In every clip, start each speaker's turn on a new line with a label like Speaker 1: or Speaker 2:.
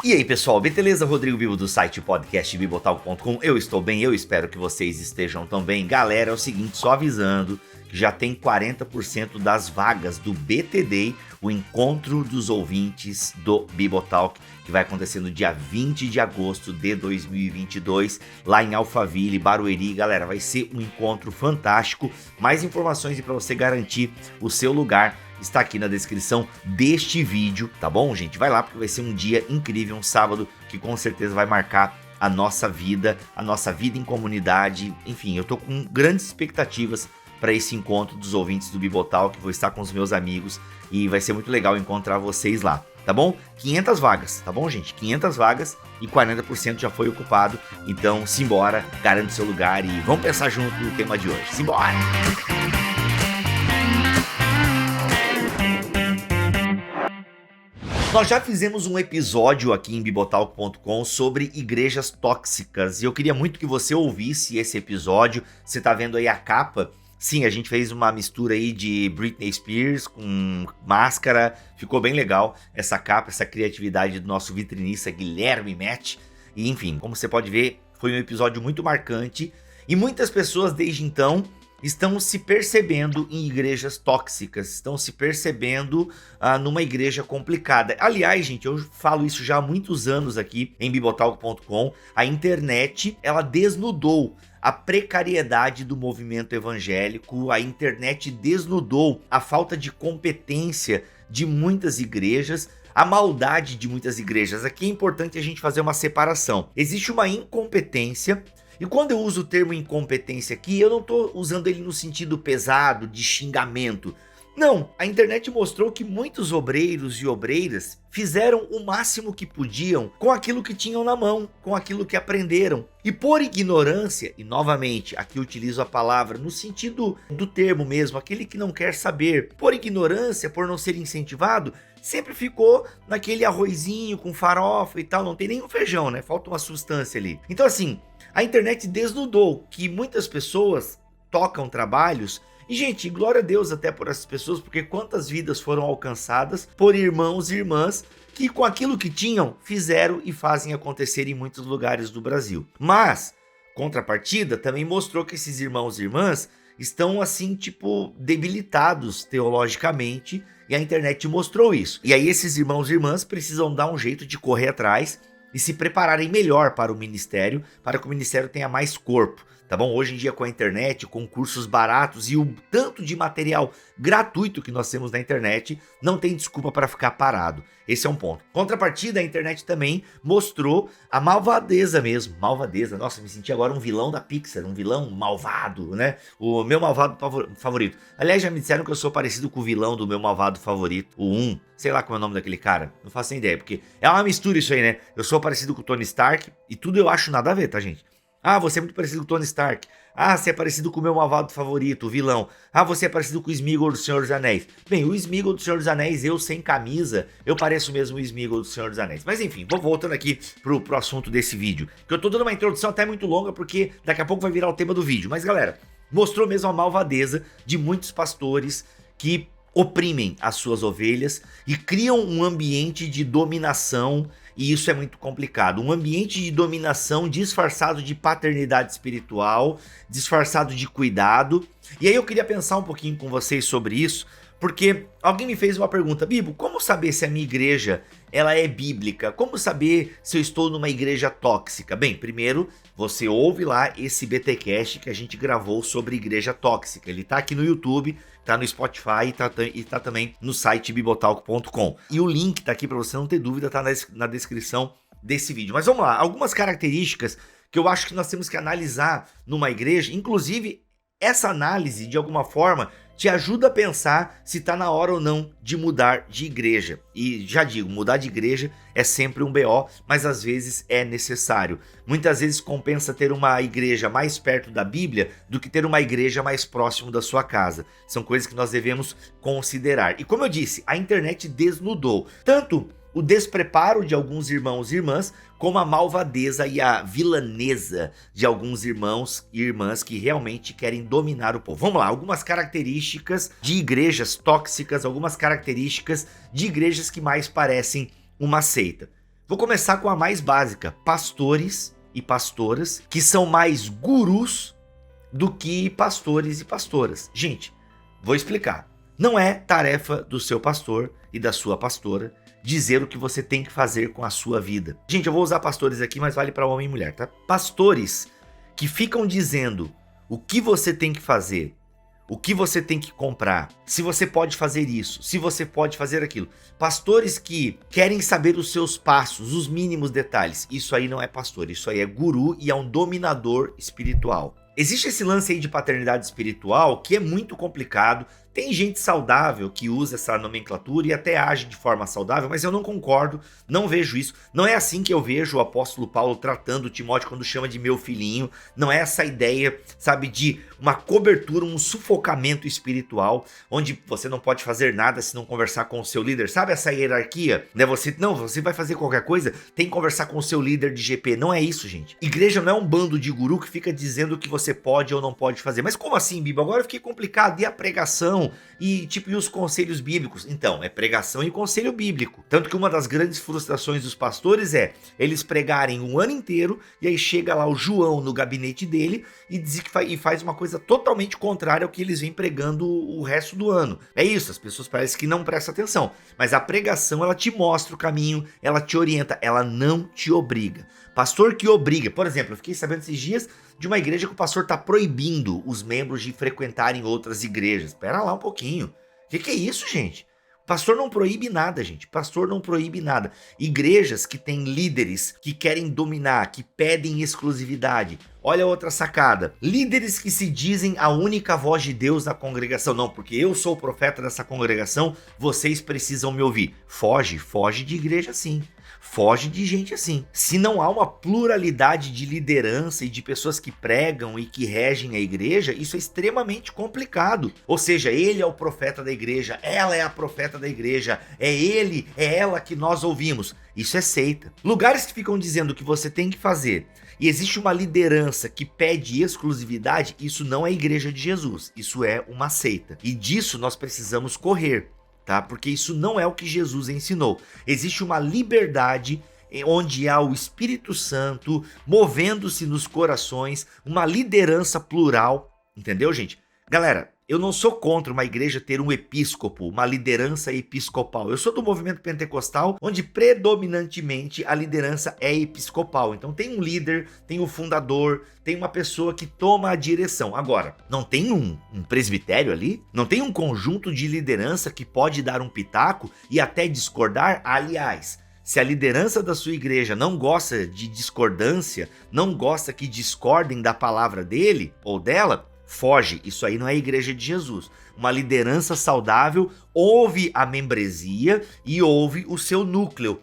Speaker 1: E aí pessoal, beleza? Rodrigo Bibo do site podcastbibotalk.com. Eu estou bem, eu espero que vocês estejam também. Galera, é o seguinte, só avisando que já tem 40% das vagas do BTD, o encontro dos ouvintes do Bibotalk, que vai acontecer no dia 20 de agosto de 2022, lá em Alphaville, Barueri. Galera, vai ser um encontro fantástico. Mais informações e para você garantir o seu lugar está aqui na descrição deste vídeo, tá bom, gente? Vai lá porque vai ser um dia incrível, um sábado que com certeza vai marcar a nossa vida em comunidade. Enfim, eu tô com grandes expectativas para esse encontro dos ouvintes do Bibotalk. Vou estar com os meus amigos e vai ser muito legal encontrar vocês lá, tá bom? 500 vagas, tá bom, gente? 500 vagas e 40% já foi ocupado. Então, simbora, garante seu lugar e vamos pensar junto no tema de hoje. Simbora! Nós já fizemos um episódio aqui em bibotalk.com sobre igrejas tóxicas e eu queria muito que você ouvisse esse episódio. Você tá vendo aí a capa? Sim, a gente fez uma mistura aí de Britney Spears com máscara, ficou bem legal essa capa, essa criatividade do nosso vitrinista Guilherme Match. E enfim, como você pode ver, foi um episódio muito marcante e muitas pessoas desde então estão se percebendo em igrejas tóxicas, estão se percebendo numa igreja complicada. Aliás, gente, eu falo isso já há muitos anos aqui em bibotalk.com. A internet, ela desnudou a precariedade do movimento evangélico, a internet desnudou a falta de competência de muitas igrejas, a maldade de muitas igrejas. Aqui é importante a gente fazer uma separação. Existe uma incompetência. E quando eu uso o termo incompetência aqui, eu não estou usando ele no sentido pesado, de xingamento. Não, a internet mostrou que muitos obreiros e obreiras fizeram o máximo que podiam com aquilo que tinham na mão, com aquilo que aprenderam. E por ignorância, e novamente, aqui eu utilizo a palavra no sentido do termo mesmo, aquele que não quer saber, por ignorância, por não ser incentivado, sempre ficou naquele arrozinho com farofa e tal, não tem nenhum feijão, né? Falta uma substância ali. Então assim, a internet desnudou que muitas pessoas tocam trabalhos e, gente, glória a Deus até por essas pessoas, porque quantas vidas foram alcançadas por irmãos e irmãs que com aquilo que tinham fizeram e fazem acontecer em muitos lugares do Brasil. Mas, contrapartida, também mostrou que esses irmãos e irmãs estão assim, tipo, debilitados teologicamente e a internet mostrou isso. E aí esses irmãos e irmãs precisam dar um jeito de correr atrás e se prepararem melhor para o ministério, para que o ministério tenha mais corpo, tá bom? Hoje em dia com a internet, com cursos baratos e o tanto de material gratuito que nós temos na internet, não tem desculpa para ficar parado. Esse é um ponto. Contrapartida, a internet também mostrou a malvadeza mesmo, malvadeza. Nossa, me senti agora um vilão da Pixar, um vilão malvado, né? O meu malvado favorito. Aliás, já me disseram que eu sou parecido com o vilão do meu malvado favorito, o 1. Sei lá qual é o nome daquele cara, não faço nem ideia, porque é uma mistura isso aí, né? Eu sou parecido com o Tony Stark e tudo eu acho nada a ver, tá, gente? Ah, você é muito parecido com o Tony Stark. Ah, você é parecido com o meu malvado favorito, o vilão. Ah, você é parecido com o Sméagol do Senhor dos Anéis. Bem, o Sméagol do Senhor dos Anéis, eu sem camisa, eu pareço mesmo o Sméagol do Senhor dos Anéis. Mas enfim, vou voltando aqui pro assunto desse vídeo, que eu tô dando uma introdução até muito longa, porque daqui a pouco vai virar o tema do vídeo. Mas galera, mostrou mesmo a malvadeza de muitos pastores que oprimem as suas ovelhas e criam um ambiente de dominação, e isso é muito complicado. Um ambiente de dominação disfarçado de paternidade espiritual, disfarçado de cuidado. E aí eu queria pensar um pouquinho com vocês sobre isso, porque alguém me fez uma pergunta: Bibo, como saber se a minha igreja ela é bíblica? Como saber se eu estou numa igreja tóxica? Bem, primeiro você ouve lá esse BTcast que a gente gravou sobre igreja tóxica. Ele tá aqui no YouTube, tá no Spotify e tá também no site bibotalk.com. E o link tá aqui para você não ter dúvida, tá na descrição desse vídeo. Mas vamos lá, algumas características que eu acho que nós temos que analisar numa igreja, inclusive essa análise de alguma forma te ajuda a pensar se está na hora ou não de mudar de igreja. E já digo, mudar de igreja é sempre um BO, mas às vezes é necessário. Muitas vezes compensa ter uma igreja mais perto da Bíblia do que ter uma igreja mais próximo da sua casa. São coisas que nós devemos considerar. E como eu disse, a internet desnudou tanto o despreparo de alguns irmãos e irmãs, como a malvadeza e a vilaneza de alguns irmãos e irmãs que realmente querem dominar o povo. Vamos lá, algumas características de igrejas tóxicas, algumas características de igrejas que mais parecem uma seita. Vou começar com a mais básica: pastores e pastoras que são mais gurus do que pastores e pastoras. Gente, vou explicar. Não é tarefa do seu pastor e da sua pastora dizer o que você tem que fazer com a sua vida. Gente, eu vou usar pastores aqui, mas vale para homem e mulher, tá? Pastores que ficam dizendo o que você tem que fazer, o que você tem que comprar, se você pode fazer isso, se você pode fazer aquilo. Pastores que querem saber os seus passos, os mínimos detalhes. Isso aí não é pastor, isso aí é guru e é um dominador espiritual. Existe esse lance aí de paternidade espiritual que é muito complicado. Tem gente saudável que usa essa nomenclatura e até age de forma saudável, mas eu não concordo, não vejo isso. Não é assim que eu vejo o apóstolo Paulo tratando Timóteo quando chama de meu filhinho. Não é essa ideia, sabe, de uma cobertura, um sufocamento espiritual, onde você não pode fazer nada se não conversar com o seu líder. Sabe essa hierarquia? Né? Você vai fazer qualquer coisa, tem que conversar com o seu líder de GP. Não é isso, gente. Igreja não é um bando de guru que fica dizendo o que você pode ou não pode fazer. Mas como assim, Bíblia? Agora eu fiquei complicado. E a pregação? E os conselhos bíblicos? Então, é pregação e conselho bíblico. Tanto que uma das grandes frustrações dos pastores é eles pregarem um ano inteiro e aí chega lá o João no gabinete dele e diz que faz uma coisa totalmente contrária ao que eles vêm pregando o resto do ano. É isso, as pessoas parecem que não prestam atenção. Mas a pregação, ela te mostra o caminho, ela te orienta, ela não te obriga. Pastor que obriga, por exemplo, eu fiquei sabendo esses dias de uma igreja que o pastor está proibindo os membros de frequentarem outras igrejas. Espera lá um pouquinho. O que é isso, gente? Pastor não proíbe nada, gente. Pastor não proíbe nada. Igrejas que têm líderes que querem dominar, que pedem exclusividade. Olha outra sacada. Líderes que se dizem a única voz de Deus na congregação. Não, porque eu sou o profeta dessa congregação, vocês precisam me ouvir. Foge de igreja sim. Foge de gente assim. Se não há uma pluralidade de liderança e de pessoas que pregam e que regem a igreja, isso é extremamente complicado. Ou seja, ele é o profeta da igreja, ela é a profeta da igreja, é ele, é ela que nós ouvimos. Isso é seita. Lugares que ficam dizendo o que você tem que fazer e existe uma liderança que pede exclusividade, isso não é a igreja de Jesus, isso é uma seita. E disso nós precisamos correr. Tá? Porque isso não é o que Jesus ensinou. Existe uma liberdade onde há o Espírito Santo movendo-se nos corações, uma liderança plural, entendeu, gente? Galera, eu não sou contra uma igreja ter um episcopo, uma liderança episcopal. Eu sou do movimento pentecostal, onde predominantemente a liderança é episcopal. Então tem um líder, tem o fundador, tem uma pessoa que toma a direção. Agora, não tem um presbitério ali? Não tem um conjunto de liderança que pode dar um pitaco e até discordar? Aliás, se a liderança da sua igreja não gosta de discordância, não gosta que discordem da palavra dele ou dela, foge, isso aí não é a igreja de Jesus. Uma liderança saudável ouve a membresia e ouve o seu núcleo.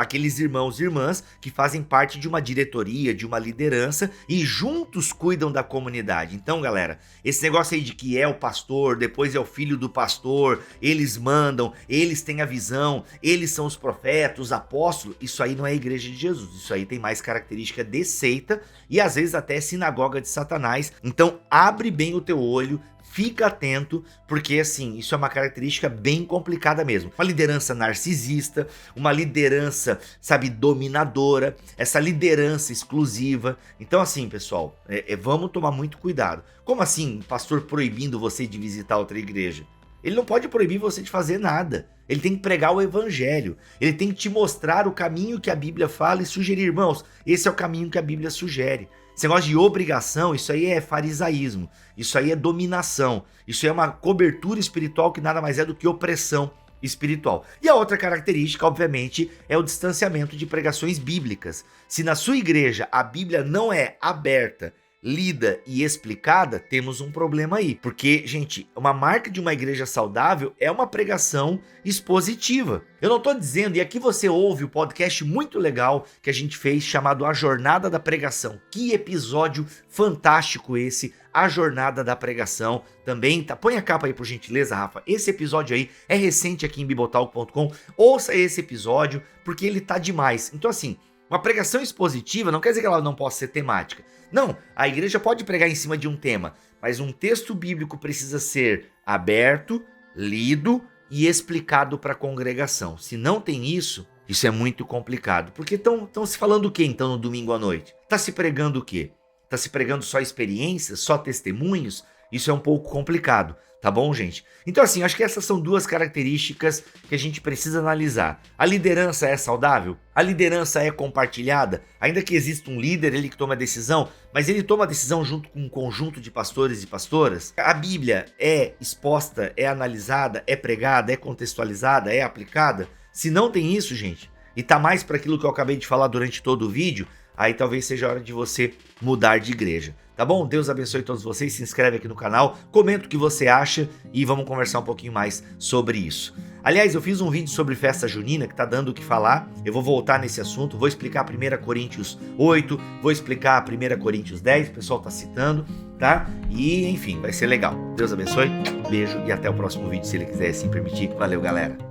Speaker 1: Aqueles irmãos e irmãs que fazem parte de uma diretoria, de uma liderança e juntos cuidam da comunidade. Então, galera, esse negócio aí de que é o pastor, depois é o filho do pastor, eles mandam, eles têm a visão, eles são os profetas, os apóstolos, isso aí não é a igreja de Jesus. Isso aí tem mais característica de seita e às vezes até sinagoga de Satanás. Então, abre bem o teu olho, fica atento, porque assim, isso é uma característica bem complicada mesmo. Uma liderança narcisista, uma liderança, sabe, dominadora, essa liderança exclusiva. Então assim, pessoal, vamos tomar muito cuidado. Como assim, pastor proibindo você de visitar outra igreja? Ele não pode proibir você de fazer nada. Ele tem que pregar o evangelho. Ele tem que te mostrar o caminho que a Bíblia fala e sugerir, irmãos, esse é o caminho que a Bíblia sugere. Esse negócio de obrigação, isso aí é farisaísmo, isso aí é dominação, isso é uma cobertura espiritual que nada mais é do que opressão espiritual. E a outra característica, obviamente, é o distanciamento de pregações bíblicas. Se na sua igreja a Bíblia não é aberta, lida e explicada, temos um problema aí. Porque, gente, uma marca de uma igreja saudável é uma pregação expositiva. Eu não tô dizendo, e aqui você ouve o podcast muito legal que a gente fez chamado A Jornada da Pregação. Que episódio fantástico esse, A Jornada da Pregação. Também, tá? Põe a capa aí por gentileza, Rafa. Esse episódio aí é recente aqui em bibotalk.com. Ouça esse episódio porque ele tá demais. Então assim, uma pregação expositiva não quer dizer que ela não possa ser temática. Não, a igreja pode pregar em cima de um tema, mas um texto bíblico precisa ser aberto, lido e explicado para a congregação. Se não tem isso, Isso é muito complicado. Porque estão se falando o que então no domingo à noite? Está se pregando o quê? Está se pregando só experiências, só testemunhos? Isso é um pouco complicado, tá bom, gente? Então assim, acho que essas são duas características que a gente precisa analisar. A liderança é saudável? A liderança é compartilhada? Ainda que exista um líder, ele que toma a decisão, mas ele toma a decisão junto com um conjunto de pastores e pastoras? A Bíblia é exposta, é analisada, é pregada, é contextualizada, é aplicada? Se não tem isso, gente, e tá mais para aquilo que eu acabei de falar durante todo o vídeo, aí talvez seja a hora de você mudar de igreja, tá bom? Deus abençoe todos vocês, se inscreve aqui no canal, comenta o que você acha e vamos conversar um pouquinho mais sobre isso. Aliás, eu fiz um vídeo sobre festa junina que tá dando o que falar, eu vou voltar nesse assunto, vou explicar 1 Coríntios 8, vou explicar 1 Coríntios 10, o pessoal tá citando, tá? E enfim, vai ser legal. Deus abençoe, beijo e até o próximo vídeo, se ele quiser assim permitir. Valeu, galera!